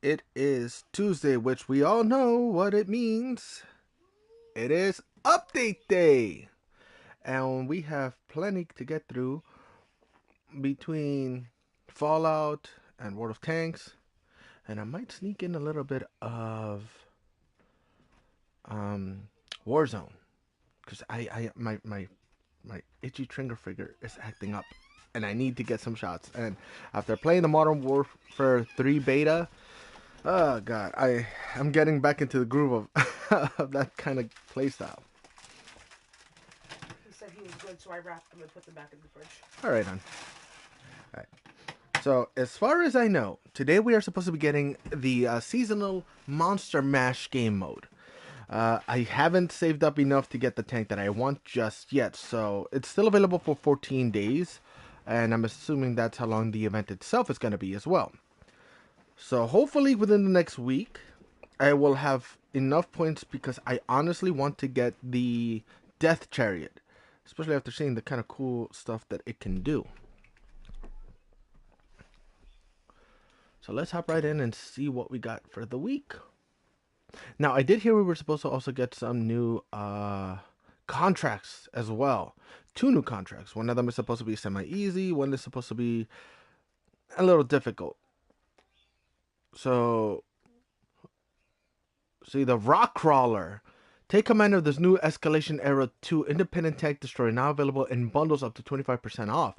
It is Tuesday, which we all know what it means. It is update day. And we have plenty to get through between Fallout and World of Tanks. And I might sneak in a little bit of um, Warzone. Because my itchy trigger finger is acting up. And I need to get some shots. And after playing the Modern Warfare 3 beta, oh god, I'm getting back into the groove of of that kind of playstyle. He said he was good, so I wrapped them and put them back in the fridge. All right, hon. All right. So as far as I know, today we are supposed to be getting the seasonal Monster Mash game mode. I haven't saved up enough to get the tank that I want just yet, so it's still available for 14 days, and I'm assuming that's how long the event itself is going to be as well. So hopefully within the next week, I will have enough points because I honestly want to get the Death Chariot, especially after seeing the kind of cool stuff that it can do. So let's hop right in and see what we got for the week. Now, I did hear we were supposed to also get some new contracts as well. Two new contracts. One of them is supposed to be semi-easy. One is supposed to be a little difficult. So, see, the Rock Crawler. Take command of this new Escalation Era 2 independent tank destroyer, now available in bundles up to 25% off.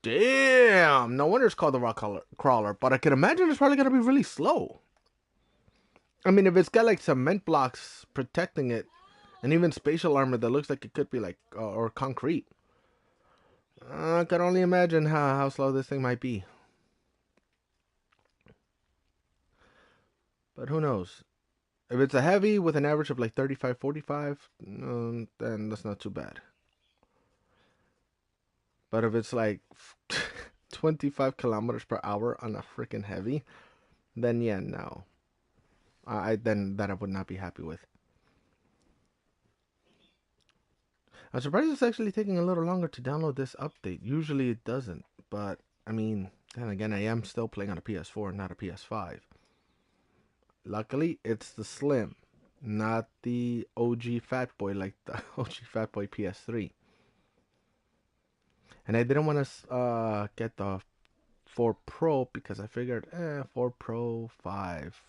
Damn! No wonder it's called the Rock Crawler, but I can imagine it's probably going to be really slow. I mean, if it's got like cement blocks protecting it, and even spatial armor that looks like it could be like, or concrete. I can only imagine how slow this thing might be. But who knows? If it's a heavy with an average of like 35, 45, then that's not too bad. But if it's like 25 kilometers per hour on a freaking heavy, then yeah, no. Then that I would not be happy with. I'm surprised it's actually taking a little longer to download this update. Usually it doesn't, but I mean, then again, I am still playing on a PS4, not a PS5. Luckily, it's the Slim, not the OG Fat Boy like the OG Fat Boy PS3. And I didn't want to get the 4 Pro because I figured, 4 Pro 5,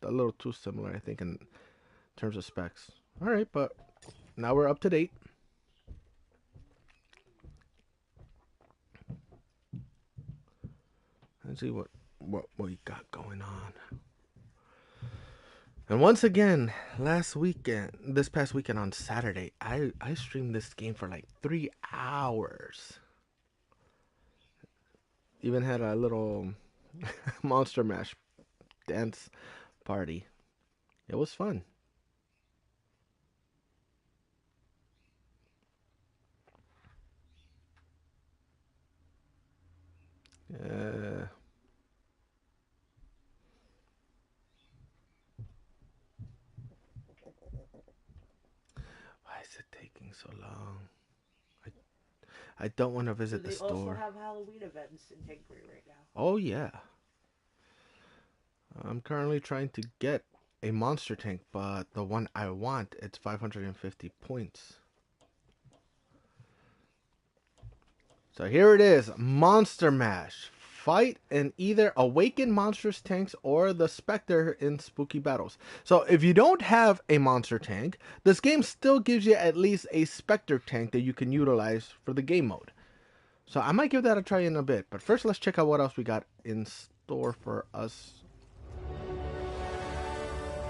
a little too similar, I think, in terms of specs. All right, but now we're up to date. Let's see what we got going on. And once again, this past weekend on Saturday, I streamed this game for like 3 hours. Even had a little Monster Mash dance party. It was fun. Uh, why is it taking so long? I, I don't want to So visit the they also store. have Halloween events in Tankery right now. Oh yeah. I'm currently trying to get a monster tank, but the one I want, it's 550 points. So here it is, Monster Mash. Fight in either Awakened Monstrous Tanks or the Spectre in Spooky Battles. So if you don't have a Monster Tank, this game still gives you at least a Spectre tank that you can utilize for the game mode. So I might give that a try in a bit. But first, let's check out what else we got in store for us.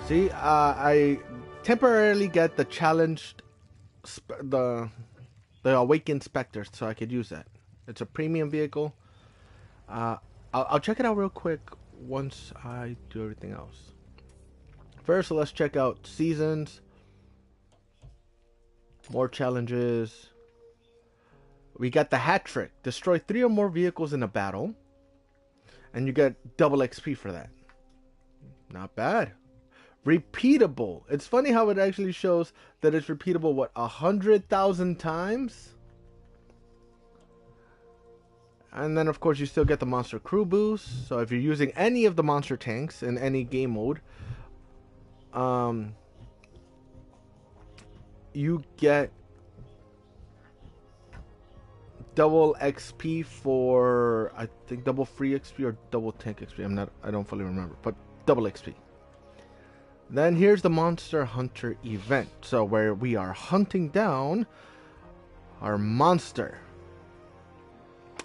See, I temporarily get the challenged, the Awakened Spectre, so I could use that. It's a premium vehicle. Uh, I'll check it out real quick once I do everything else. First, let's check out seasons, more challenges. We got the hat trick. Destroy 3 or more vehicles in a battle, and you get double XP for that. Not bad. Repeatable. It's funny how it actually shows that it's repeatable, what, 100,000 times? And then, of course, you still get the monster crew boost. So if you're using any of the monster tanks in any game mode, you get double XP for, I think, double free XP or double tank XP. I don't fully remember, but double XP. Then here's the Monster Hunter event. So where we are hunting down our monster.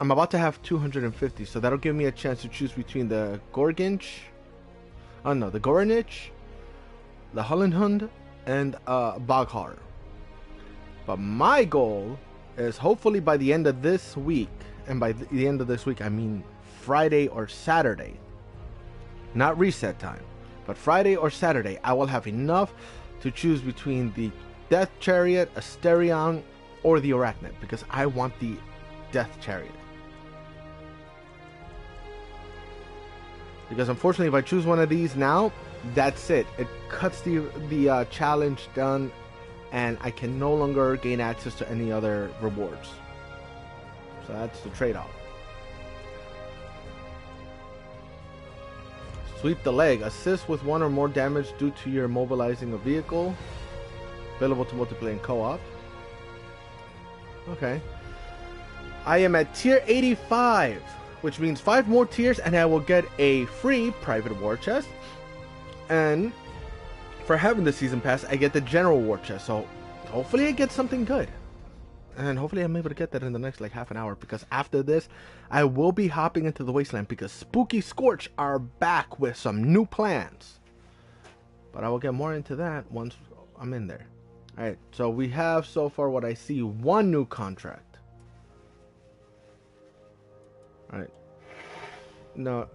I'm about to have 250, so that'll give me a chance to choose between the Gorgonch, the Goronich, the Hullenhund, and Boghar. But my goal is hopefully by the end of this week, and by the end of this week I mean Friday or Saturday, not reset time, but Friday or Saturday, I will have enough to choose between the Death Chariot, Asterion, or the Arachnid, because I want the Death Chariot. Because unfortunately, if I choose one of these now, that's it. It cuts the challenge done, and I can no longer gain access to any other rewards. So that's the trade-off. Sweep the leg. Assist with 1 or more damage due to your mobilizing a vehicle. Available to multiplayer and co-op. Okay. I am at tier 85, which means 5 more tiers and I will get a free private war chest. And for having the season pass, I get the general war chest. So hopefully I get something good. And hopefully I'm able to get that in the next like half an hour, because after this I will be hopping into the wasteland because Spooky Scorch are back with some new plans. But I will get more into that once I'm in there. Alright, so we have so far what I see 1 new contract. Alright. No.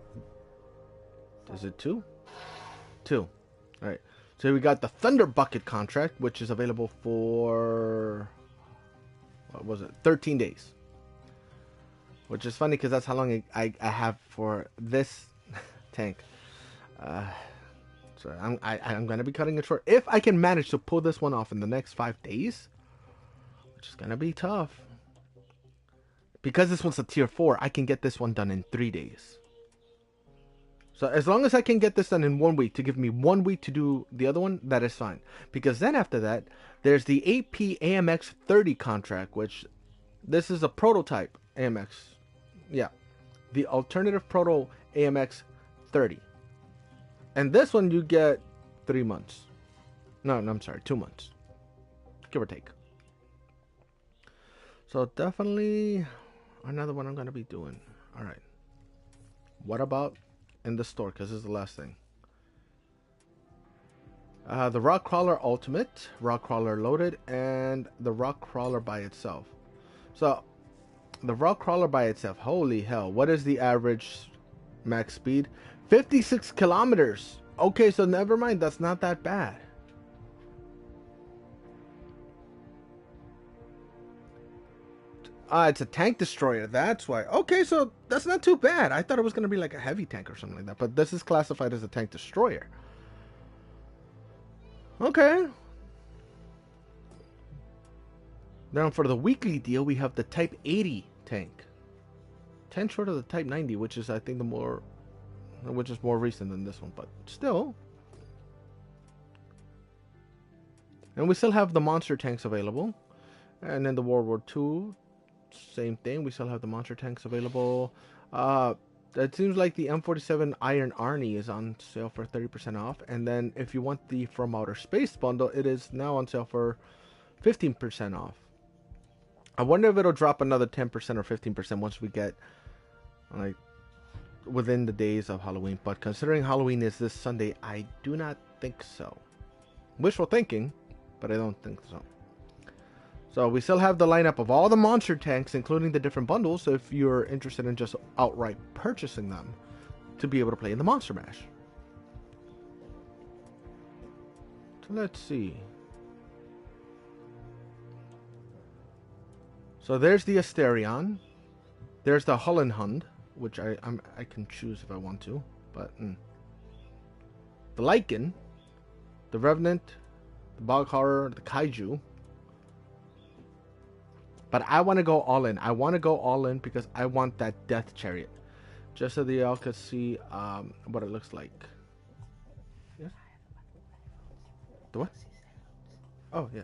Is it 2? 2. Alright. So we got the Thunder Bucket contract, which is available for, what was it, 13 days. Which is funny because that's how long I have for this tank. So I'm going to be cutting it short. If I can manage to pull this one off in the next 5 days, which is going to be tough. Because this one's a tier 4, I can get this one done in 3 days. So as long as I can get this done in 1 week, to give me 1 week to do the other one, that is fine. Because then after that, there's the AP AMX 30 contract, which this is a prototype AMX. Yeah, the alternative proto AMX 30. And this one you get 3 months. No, I'm sorry, 2 months. Give or take. So definitely another one I'm going to be doing. Alright. What about in the store? Because this is the last thing. The Rock Crawler Ultimate, Rock Crawler Loaded, and the Rock Crawler by itself. So, the Rock Crawler by itself, holy hell, what is the average max speed? 56 kilometers. Okay, so never mind, that's not that bad. It's a tank destroyer, that's why. Okay, so that's not too bad. I thought it was going to be like a heavy tank or something like that, but this is classified as a tank destroyer. Okay. Now for the weekly deal, we have the Type 80 tank. 10 short of the Type 90, which is I think more recent than this one, but still. And we still have the monster tanks available. And then the World War II, same thing. We still have the monster tanks available. It seems like the M47 Iron Arnie is on sale for 30% off. And then if you want the From Outer Space bundle, it is now on sale for 15% off. I wonder if it'll drop another 10% or 15% once we get like within the days of Halloween. But considering Halloween is this Sunday, I do not think so. Wishful thinking, but I don't think so. So we still have the lineup of all the monster tanks, including the different bundles, so if you're interested in just outright purchasing them to be able to play in the Monster Mash. So let's see. So there's the Asterion. There's the Hullenhund, which I can choose if I want to, but the Lycan, the Revenant, the Bog Horror, the Kaiju. But I want to go all in. I want to go all in because I want that death chariot. Just so the y'all could see what it looks like. Yes? The what? Oh, yeah.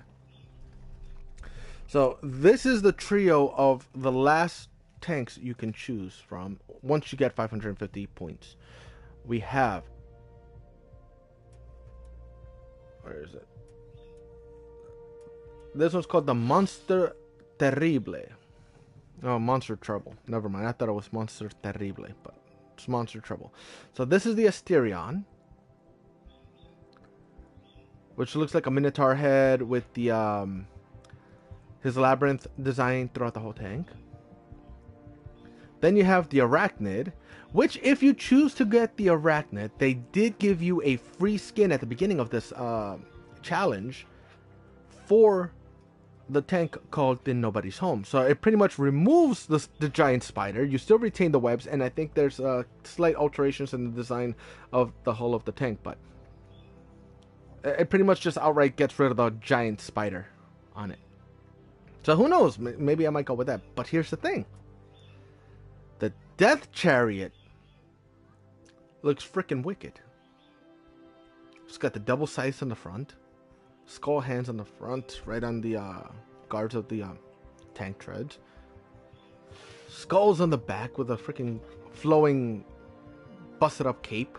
So this is the trio of the last tanks you can choose from once you get 550 points. We have... Where is it? This one's called the Monster Terrible. Oh, Monster Trouble. Never mind. I thought it was Monster Terrible, but it's Monster Trouble. So this is the Asterion, which looks like a Minotaur head with the his labyrinth design throughout the whole tank. Then you have the Arachnid, which if you choose to get the Arachnid, they did give you a free skin at the beginning of this challenge for the tank called In Nobody's Home. So it pretty much removes the giant spider. You still retain the webs, and I think there's slight alterations in the design of the hull of the tank, but it pretty much just outright gets rid of the giant spider on it. So who knows? Maybe I might go with that. But here's the thing. The Death Chariot looks freaking wicked. It's got the double sights on the front. Skull hands on the front, right on the guards of the tank treads. Skulls on the back with a freaking flowing, busted up cape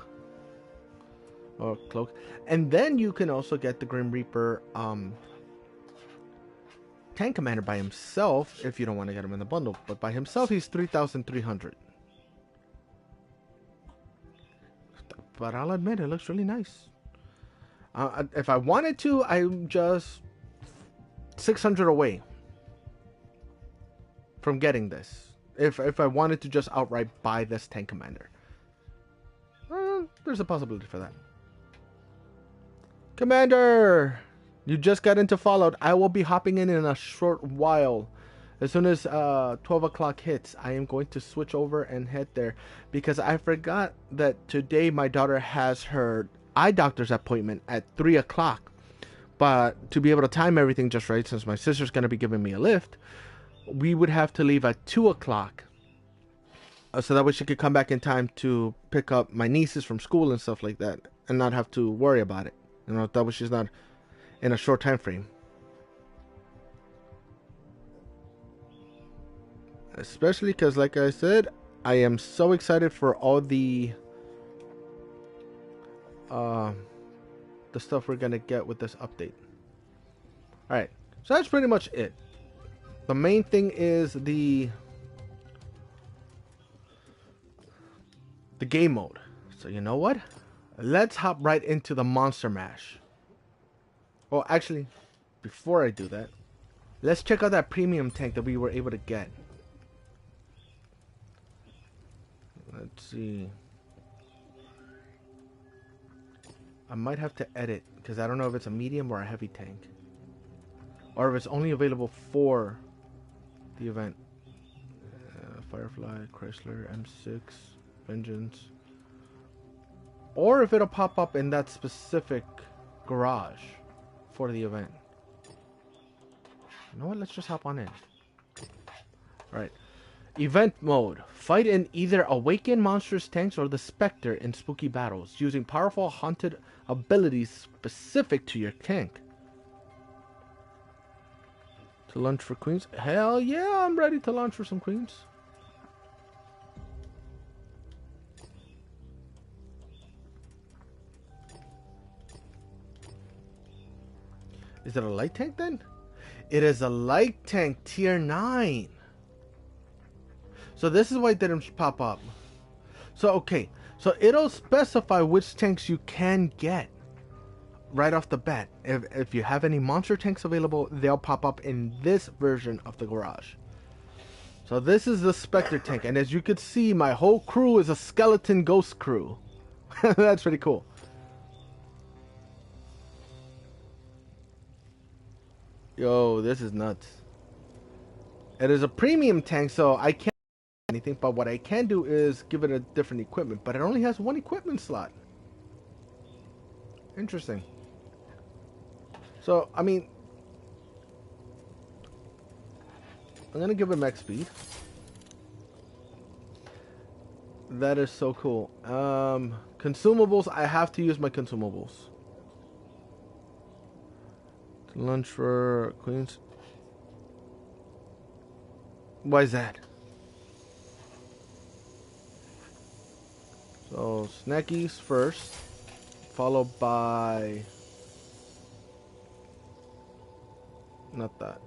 or cloak. And then you can also get the Grim Reaper tank commander by himself if you don't want to get him in the bundle. But by himself, he's 3,300. But I'll admit, it looks really nice. If I wanted to, I'm just 600 away from getting this. If I wanted to just outright buy this tank commander. There's a possibility for that. Commander! You just got into Fallout. I will be hopping in a short while. As soon as 12 o'clock hits, I am going to switch over and head there. Because I forgot that today my daughter has her eye doctor's appointment at 3 o'clock. But to be able to time everything just right, since my sister's going to be giving me a lift, we would have to leave at 2 o'clock. So that way she could come back in time to pick up my nieces from school and stuff like that. And not have to worry about it. You know, that way she's not in a short time frame. Especially because, like I said, I am so excited for all the stuff we're gonna get with this update. Alright, so that's pretty much it. The main thing is the game mode. So you know what? Let's hop right into the Monster Mash. Well, actually, before I do that, let's check out that premium tank that we were able to get. Let's see. I might have to edit because I don't know if it's a medium or a heavy tank, or if it's only available for the event. Firefly, Chrysler, M6, Vengeance, or if it'll pop up in that specific garage for the event. You know what? Let's just hop on in. Alright. Event mode. Fight in either Awakened Monsters tanks or the Spectre in spooky battles, using powerful haunted abilities specific to your tank. To launch for queens? Hell yeah, I'm ready to launch for some queens. Is it a light tank then? It is a light tank tier 9. So this is why it didn't pop up. So okay, so it'll specify which tanks you can get right off the bat. If you have any monster tanks available, they'll pop up in this version of the garage. So this is the Spectre tank, and as you can see, my whole crew is a skeleton ghost crew. That's pretty cool. Yo, this is nuts. It is a premium tank, so I can't do anything, but what I can do is give it a different equipment, but it only has one equipment slot. Interesting. So, I mean, I'm gonna give it max speed. That is so cool. Consumables, I have to use my consumables. Lunch for Queens. Why is that? So, snackies first, followed by... Not that.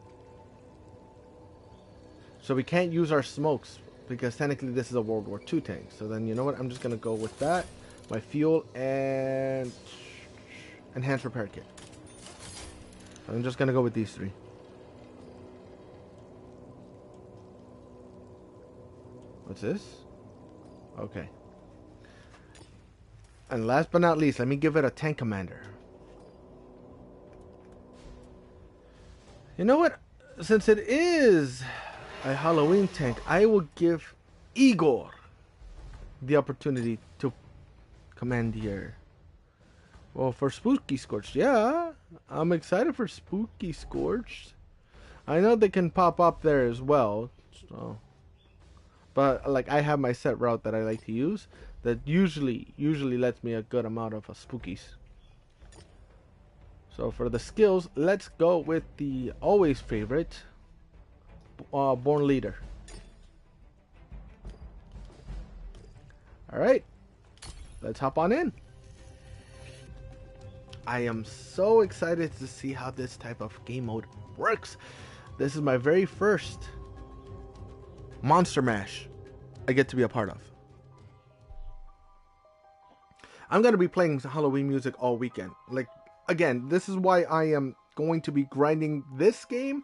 So we can't use our smokes, because technically this is a World War II tank. So then, you know what? I'm just going to go with that. My fuel and... Enhanced repair kit. I'm just going to go with these three. What's this? Okay. And last but not least, let me give it a tank commander. You know what? Since it is a Halloween tank, I will give Igor the opportunity to command here. Well, for Spooky Scorched, yeah. I'm excited for Spooky Scorched. I know they can pop up there as well. So. But like I have my set route that I like to use that usually lets me a good amount of spookies. So for the skills, let's go with the always favorite Born Leader. Alright, let's hop on in. I am so excited to see how this type of game mode works. This is my very first Monster Mash I get to be a part of. I'm going to be playing Halloween music all weekend. Like, again, this is why I am going to be grinding this game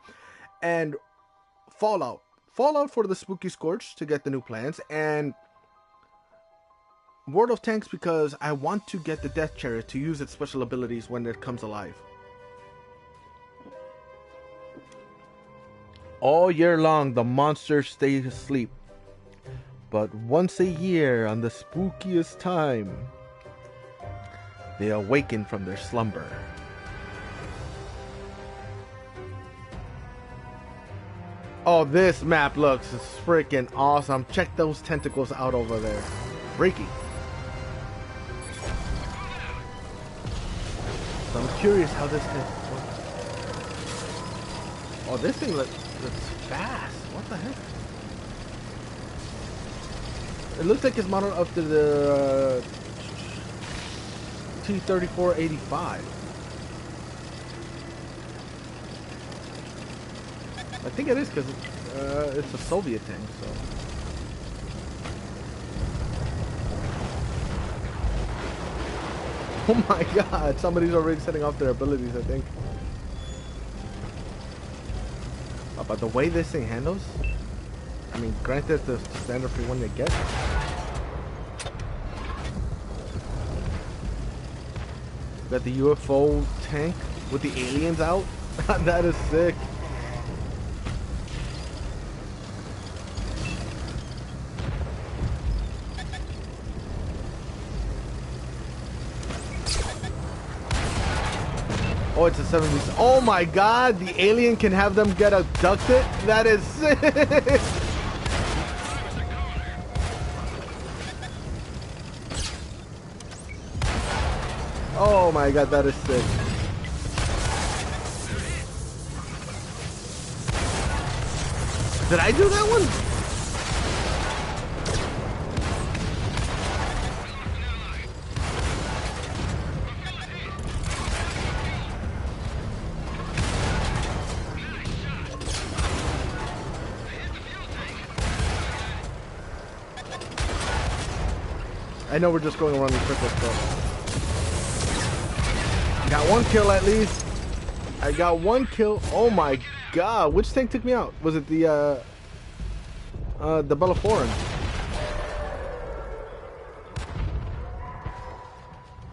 and Fallout. Fallout for the Spooky Scorch to get the new plans, and World of Tanks because I want to get the Death Chariot to use its special abilities when it comes alive. All year long, the monsters stay asleep. But once a year, on the spookiest time, they awaken from their slumber. Oh, this map looks freaking awesome. Check those tentacles out over there. Freaky. So I'm curious how this thing works. Oh, this thing looks fast. What the heck? It looks like it's modeled after the T-3485. I think it is because it's a Soviet tank, so. Oh my god, somebody's already setting off their abilities, I think. But the way this thing handles, I mean, granted the standard free one they get. Got the UFO tank with the aliens out. That is sick. Oh, it's a 70s. Oh my god, the alien can have them get abducted? That is sick. Oh my god, that is sick. Did I do that one? I know we're just going around in circles, but got one kill at least. I got one kill. Oh my god, which tank took me out? Was it the Bellaforan?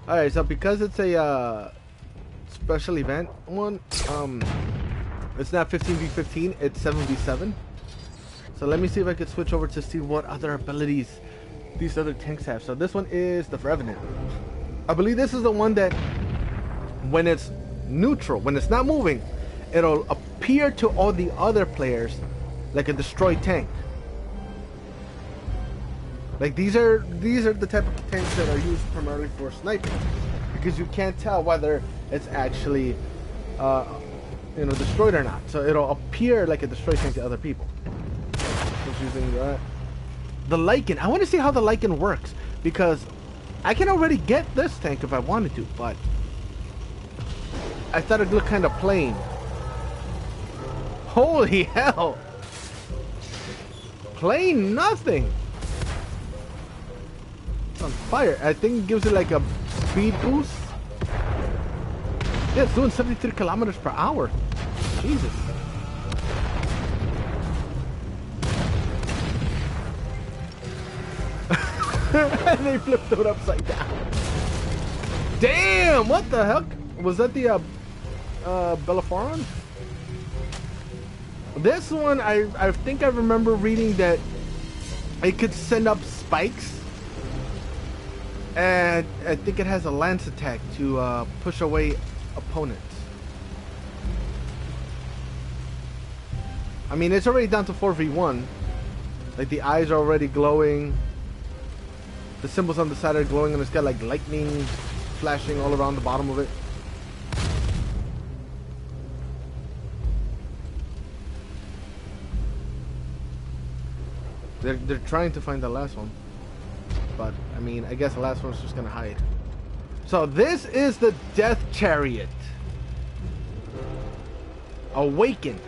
Alright, so because it's a special event one, it's not 15v15, it's 7v7. So let me see if I could switch over to see what other abilities these other tanks have. So this one is the Revenant. I believe this is the one that when it's neutral, when it's not moving, it'll appear to all the other players like a destroyed tank. Like these are the type of tanks that are used primarily for sniping, because you can't tell whether it's actually destroyed or not. So it'll appear like a destroyed tank to other people. Just using the Lycan. I want to see how the Lycan works, because I can already get this tank if I wanted to, but I thought it looked kind of plain. Holy hell! Plain nothing. It's on fire. I think it gives it like a speed boost. Yeah, it's doing 73 kilometers per hour. Jesus. And they flipped it upside down. Damn! What the heck? Was that the Bellerophon? This one, I think I remember reading that it could send up spikes. And I think it has a lance attack to push away opponents. I mean, it's already down to 4v1. Like, the eyes are already glowing. The symbols on the side are glowing, and it's got like lightning flashing all around the bottom of it. They're trying to find the last one. But, I mean, I guess the last one's just gonna hide. So this is the Death Chariot. Awakened.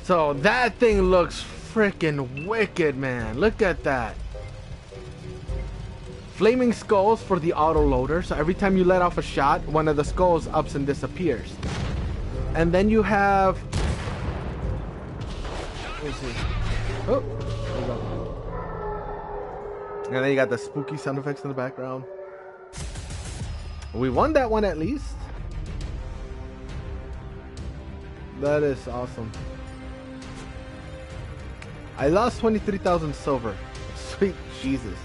So that thing looks freaking wicked, man. Look at that. Flaming skulls for the auto loader. So every time you let off a shot, one of the skulls ups and disappears. And then you have... Let me see. Oh, there we go. And then you got the spooky sound effects in the background. We won that one at least. That is awesome. I lost 23,000 silver. Sweet Jesus.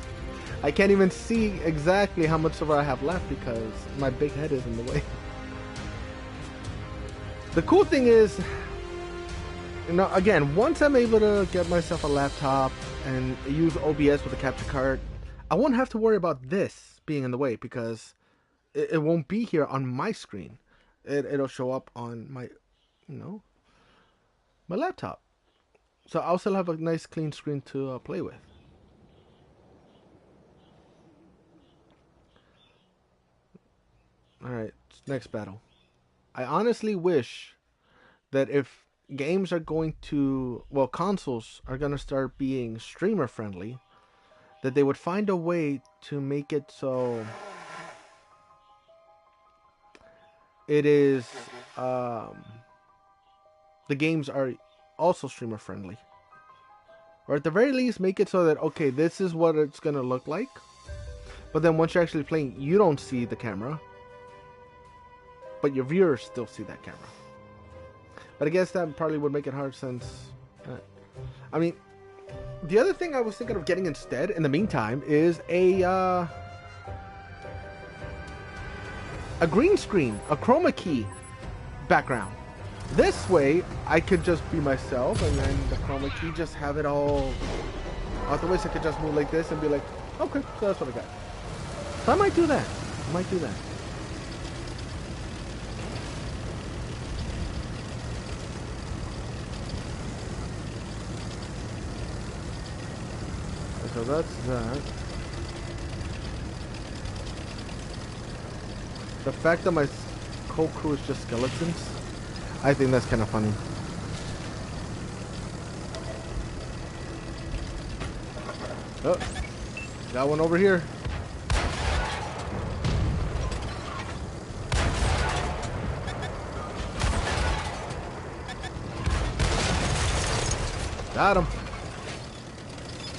I can't even see exactly how much silver I have left because my big head is in the way. The cool thing is, you know, again, once I'm able to get myself a laptop and use OBS with a capture card, I won't have to worry about this being in the way because it won't be here on my screen. It'll show up on my, my laptop. So I'll still have a nice clean screen to play with. Alright, next battle. I honestly wish that if games are going to, well, consoles are going to start being streamer friendly, that they would find a way to make it so it is, the games are also streamer friendly. Or at the very least make it so that, okay, this is what it's going to look like. But then once you're actually playing, you don't see the camera. But your viewers still see that camera. But I guess that probably would make it hard since... I mean, the other thing I was thinking of getting instead, in the meantime, is a green screen, a chroma key background. This way, I could just be myself, and then the chroma key just have it all out the way, so I could just move like this and be like, okay, so that's what I got. So I might do that. I might do that. So that's that. The fact that my whole crew is just skeletons, I think that's kind of funny. Oh, got one over here. Got him.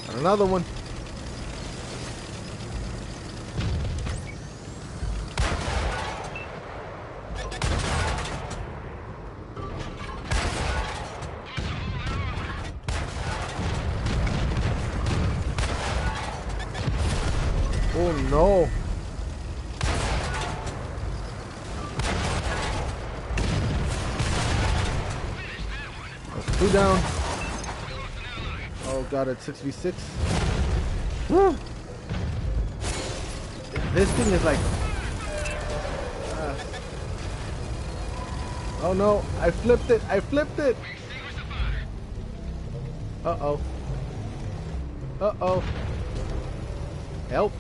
Got another one. Oh no. down. Oh god, it's 6v6. Woo! This thing is like... Oh no, I flipped it, I flipped it! Uh-oh. Uh-oh. Help.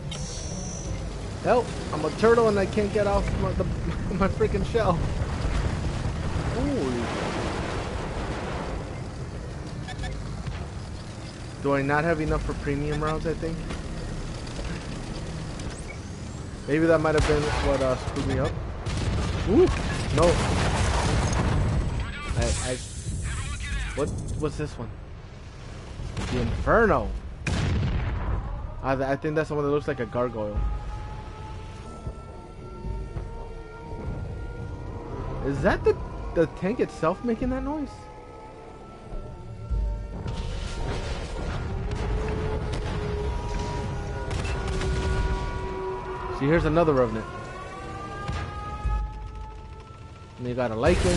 Help! I'm a turtle and I can't get off my freaking shell. Holy. Do I not have enough for premium rounds, I think? Maybe that might have been what screwed me up. Ooh! No. What's this one? The Inferno. I think that's the one that looks like a gargoyle. Is that the tank itself making that noise? See, here's another Revenant. And you got a Lycan.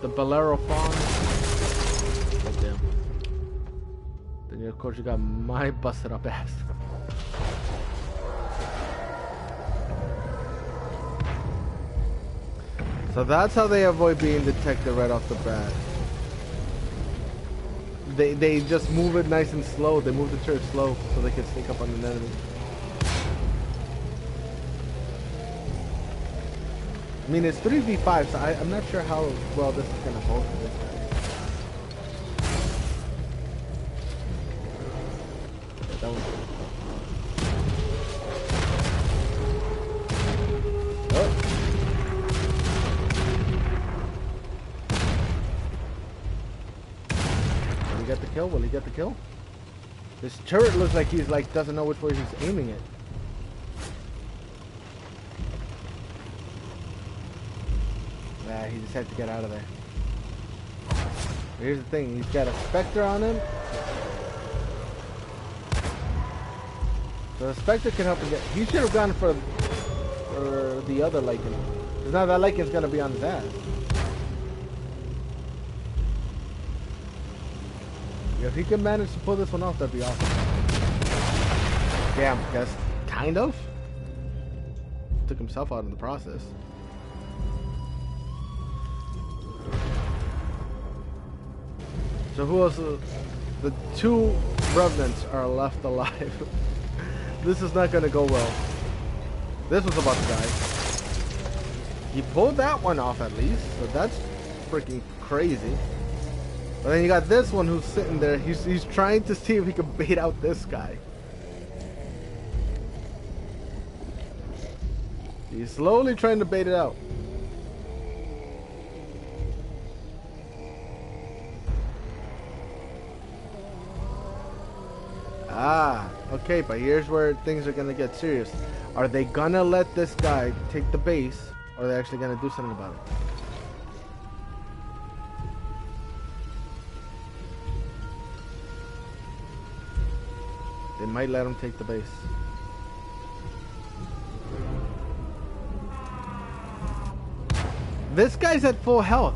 The Bolero Fawn. Oh, damn. Then, of course, you got my busted up ass. So that's how they avoid being detected right off the bat. They just move it nice and slow. They move the turret slow so they can sneak up on an enemy. I mean, it's 3v5, so I'm not sure how well this is gonna hold for this guy. Yeah, that was... Oh. Will he get the kill? Will he get the kill? This turret looks like he's like doesn't know which way he's aiming it. Nah, he just had to get out of there. Here's the thing, he's got a Spectre on him. So the Spectre can help him get... He should have gone for the other Lycan. Because now that Lycan's gonna be on his ass. If he can manage to pull this one off, that'd be awesome. Damn, guess kind of. Took himself out in the process. So who else? The two Revenants are left alive. This is not gonna go well. This was about to die. He pulled that one off at least, so that's freaking crazy. But then you got this one who's sitting there. He's trying to see if he can bait out this guy. He's slowly trying to bait it out. Ah, okay, but here's where things are gonna get serious. Are they gonna let this guy take the base, or are they actually gonna do something about it? They might let him take the base. This guy's at full health,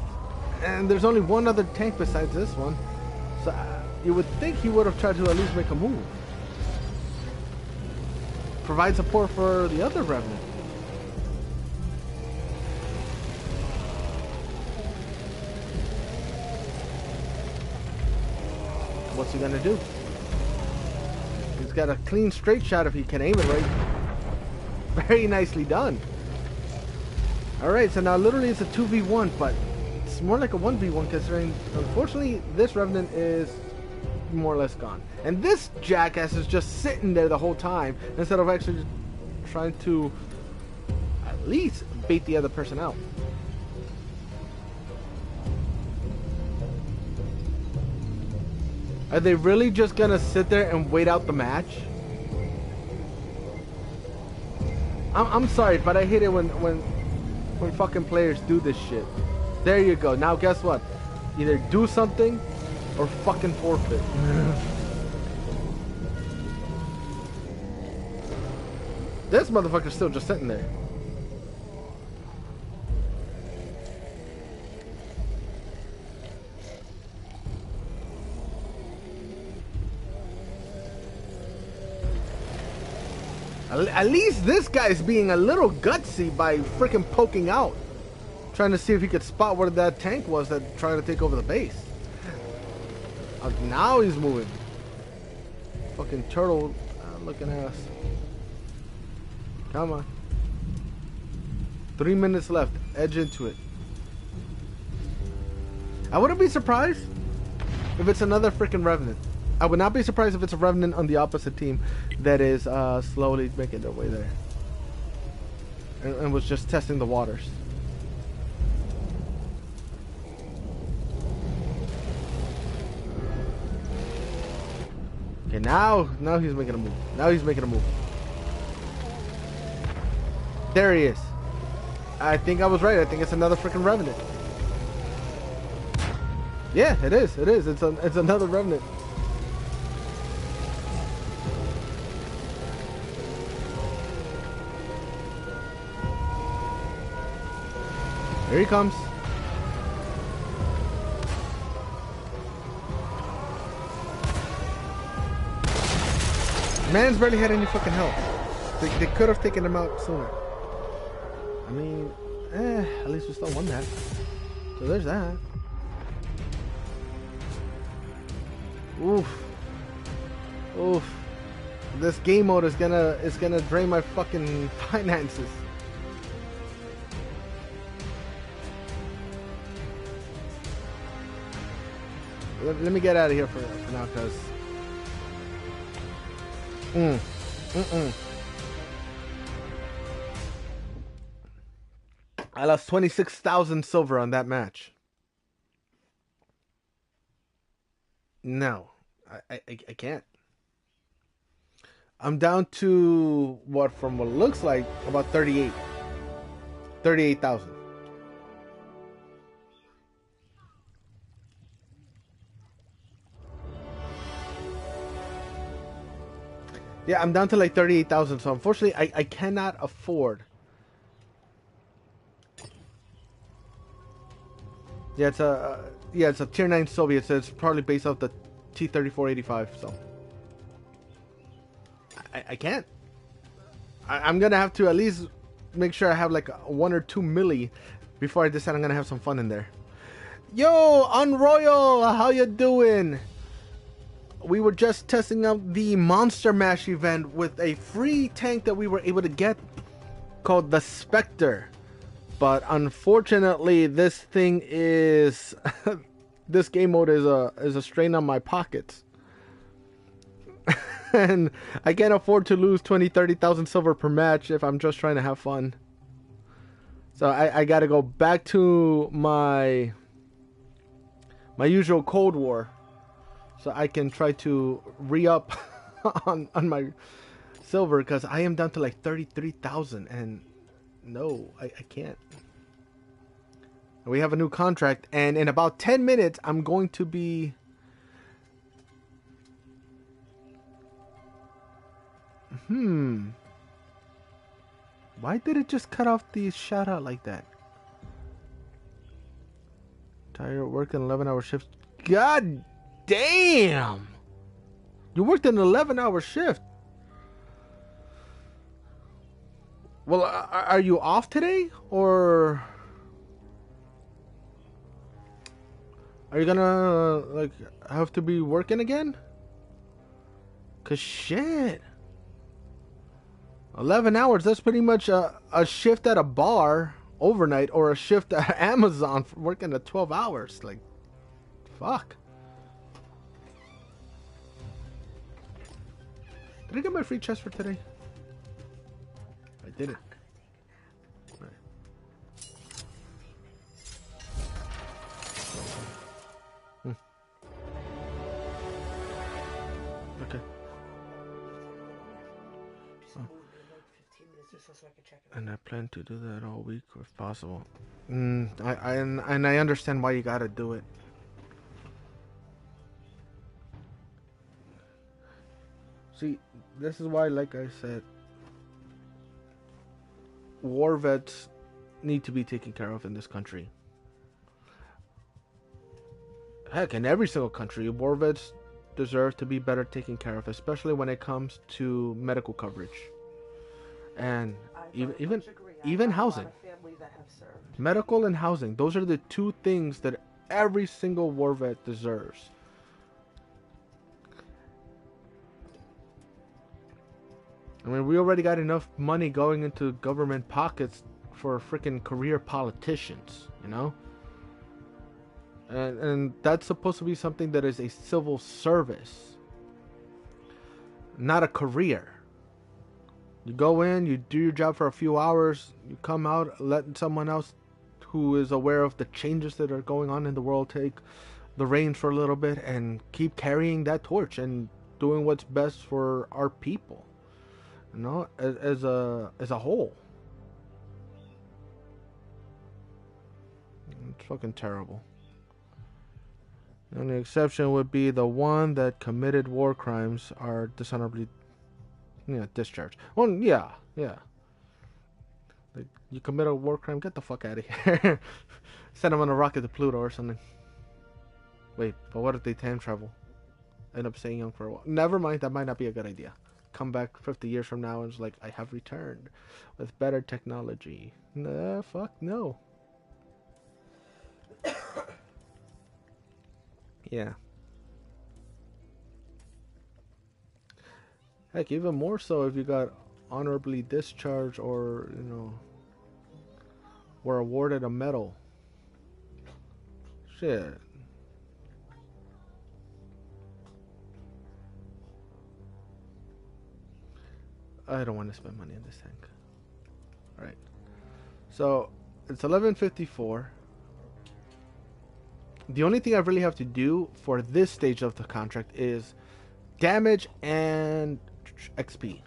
and there's only one other tank besides this one. So you would think he would have tried to at least make a move. Provide support for the other Revenant. What's he gonna do? He's got a clean straight shot if he can aim it right. Very nicely done. Alright, so now literally it's a 2v1, but it's more like a 1v1 considering, unfortunately, this Revenant is more or less gone. And this jackass is just sitting there the whole time instead of actually trying to at least bait the other person out. Are they really just gonna sit there and wait out the match? I'm sorry, but I hate it when fucking players do this shit. There you go. Now guess what? Either do something or fucking forfeit. This motherfucker's still just sitting there. At least this guy's being a little gutsy by freaking poking out. Trying to see if he could spot where that tank was that tried to take over the base. Now he's moving. Fucking turtle looking ass. Come on. 3 minutes left. Edge into it. I wouldn't be surprised if it's another freaking Revenant. I would not be surprised if it's a Revenant on the opposite team that is slowly making their way there. And was just testing the waters. Okay, now he's making a move. Now he's making a move. There he is. I think I was right. I think it's another freaking Revenant. Yeah, it is. It is. It's another Revenant. Here he comes. Man's barely had any fucking health. They could have taken him out sooner. I mean, at least we still won that. So there's that. Oof. Oof. This game mode is gonna drain my fucking finances. Let me get out of here for now, cause I lost 26,000 silver on that match. No, I can't. I'm down to what, from what looks like about 38,000. Yeah, I'm down to like 38,000. So unfortunately, I cannot afford. Yeah, it's a tier 9 Soviet, so it's probably based off the T-3485. So I can't. I'm gonna have to at least make sure I have like 1 or 2 milli before I decide I'm gonna have some fun in there. Yo, Unroyal, how you doing? We were just testing out the Monster Mash event with a free tank that we were able to get called the Spectre. But unfortunately, this thing is this game mode is a strain on my pockets. And I can't afford to lose 30,000 silver per match if I'm just trying to have fun. So I got to go back to my usual Cold War. So I can try to re-up on my silver, because I am down to like 33,000, and no, I can't. We have a new contract, and in about 10 minutes, I'm going to be... Why did it just cut off the shout out like that? Tired of working 11-hour shifts. God damn! You worked an 11-hour shift. Well, are you off today, or are you gonna like have to be working again? 'Cause shit, 11 hours. That's pretty much a shift at a bar overnight, or a shift at Amazon for working at 12 hours. Like, fuck. Did I get my free chest for today? I did it. Right. Okay. And I plan to do that all week if possible. I understand why you gotta do it. See, this is why, like I said, war vets need to be taken care of in this country. Heck, in every single country, war vets deserve to be better taken care of, especially when it comes to medical coverage. And I even very even much agree. I even have a lot housing, of family that have served. medical and housing. Those are the two things that every single war vet deserves. I mean, we already got enough money going into government pockets for freaking career politicians, you know? And that's supposed to be something that is a civil service, not a career. You go in, you do your job for a few hours, you come out, let someone else who is aware of the changes that are going on in the world take the reins for a little bit and keep carrying that torch and doing what's best for our people, you know, as a whole. It's fucking terrible. The only exception would be the one that committed war crimes are dishonorably, discharged. Well, yeah. Like, you commit a war crime, get the fuck out of here. Send them on a rocket to Pluto or something. Wait, but what if they time travel? End up staying young for a while. Never mind, that might not be a good idea. Come back 50 years from now and it's like, I have returned with better technology. Nah, fuck no. Yeah. Heck, even more so if you got honorably discharged or, were awarded a medal. Shit. I don't want to spend money on this tank. Alright. So, it's 11:54. The only thing I really have to do for this stage of the contract is damage and XP.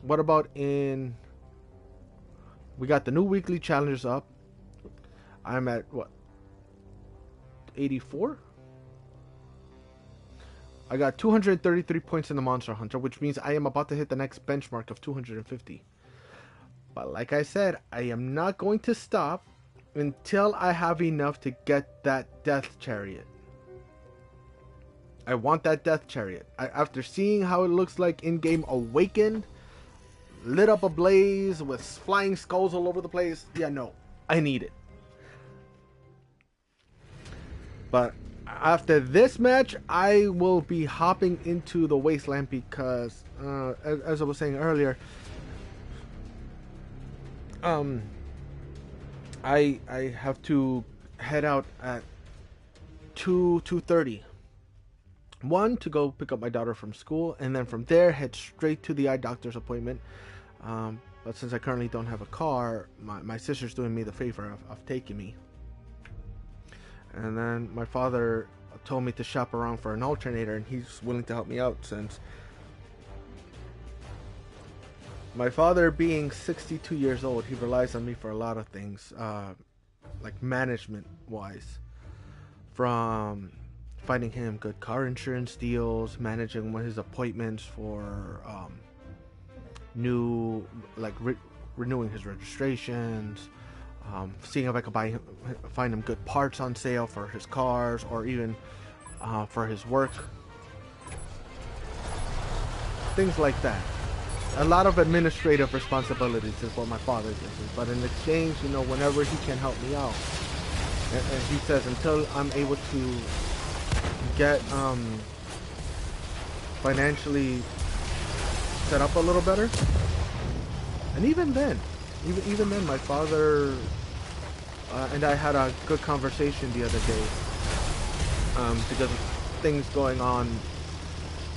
What about in... We got the new weekly challenges up. I'm at, what? 84? I got 233 points in the Monster Hunter, which means I am about to hit the next benchmark of 250. But like I said, I am not going to stop until I have enough to get that Death Chariot. I want that Death Chariot. After seeing how it looks like in-game Awakened, lit up ablaze with flying skulls all over the place, yeah, no, I need it. But after this match, I will be hopping into the Wasteland because, as I was saying earlier, I have to head out at 2:30. One, to go pick up my daughter from school, and then from there head straight to the eye doctor's appointment. But since I currently don't have a car, my sister's doing me the favor of taking me. And then my father told me to shop around for an alternator, and he's willing to help me out since my father, being 62 years old, he relies on me for a lot of things, like management wise, from finding him good car insurance deals, managing his appointments for new, like renewing his registrations, seeing if I could find him good parts on sale for his cars, or even for his work, things like that. A lot of administrative responsibilities is what my father does. But in exchange, whenever he can help me out, and he says until I'm able to get financially set up a little better. And even then, my father and I had a good conversation the other day, because of things going on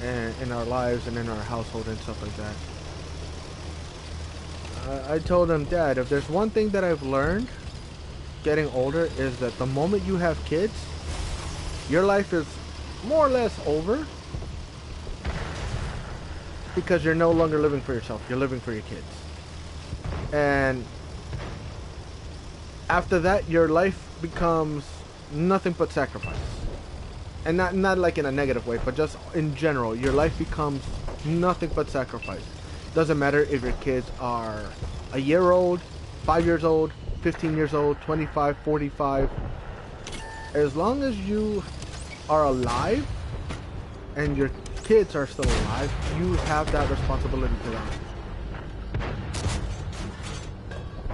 in our lives and in our household and stuff like that. I told him, Dad, if there's one thing that I've learned getting older, is that the moment you have kids, your life is more or less over, because you're no longer living for yourself, you're living for your kids. And after that, your life becomes nothing but sacrifice. And not like in a negative way, but just in general, your life becomes nothing but sacrifice. Doesn't matter if your kids are a year old, 5 years old, 15 years old, 25, 45. As long as you are alive and your kids are still alive, you have that responsibility to them.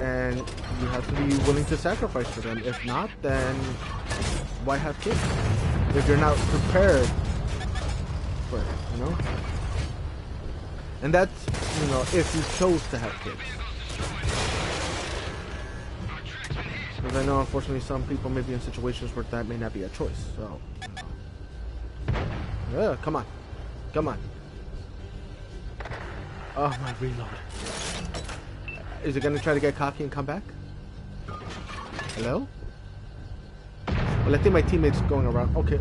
and you have to be willing to sacrifice for them. If not, then why have kids? If you're not prepared for it, you know? And that's, you know, if you chose to have kids. Because I know, unfortunately, some people may be in situations where that may not be a choice. So, yeah, come on. Come on. Oh, my reload. Is it going to try to get cocky and come back? Hello? Well, I think my teammate's going around. Okay.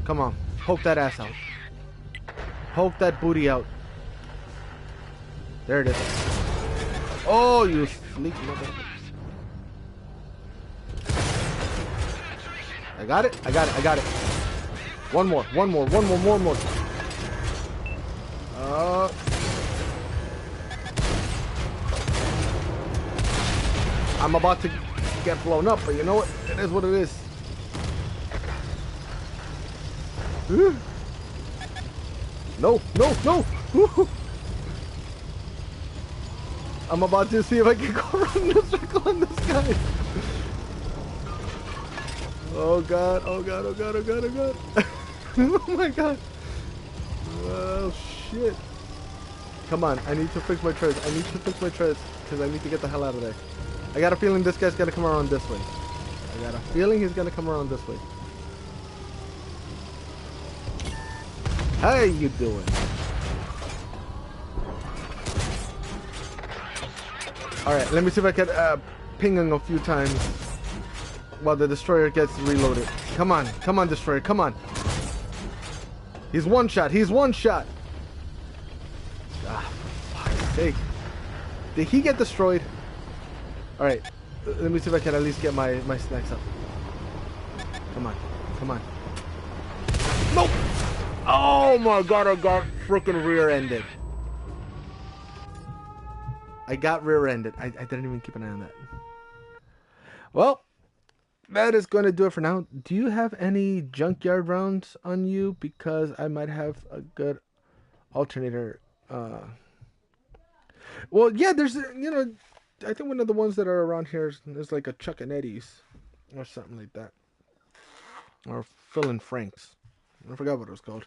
Come on. Poke that ass out. Poke that booty out. There it is. Oh, you sleek mother. I got it. One more. I'm about to get blown up, but you know what? It is what it is. No. I'm about to see if I can go around the circle on this guy. Oh god. Oh my god. Oh shit. Come on, I need to fix my treads. Because I need to get the hell out of there. I got a feeling this guy's gonna come around this way. How you doing? Alright, let me see if I can ping him a few times while the destroyer gets reloaded. Come on, destroyer, come on. He's one shot. Ah, for fuck's sake. Did he get destroyed? Alright, let me see if I can at least get my snacks up. Come on. Nope! Oh my god, I got freaking rear-ended. I didn't even keep an eye on that. Well, that is going to do it for now. Do you have any junkyard rounds on you? Because I might have a good alternator. Well, yeah, there's, you know, I think one of the ones that are around here is like a Chuck and Eddie's or something like that. Or Phil and Frank's. I forgot what it was called.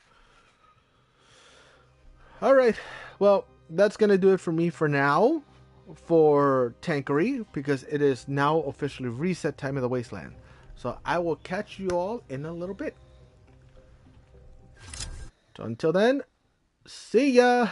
Alright, well, that's going to do it for me for now. For Tankery, because it is now officially reset time of the wasteland. So I will catch you all in a little bit. So until then, see ya!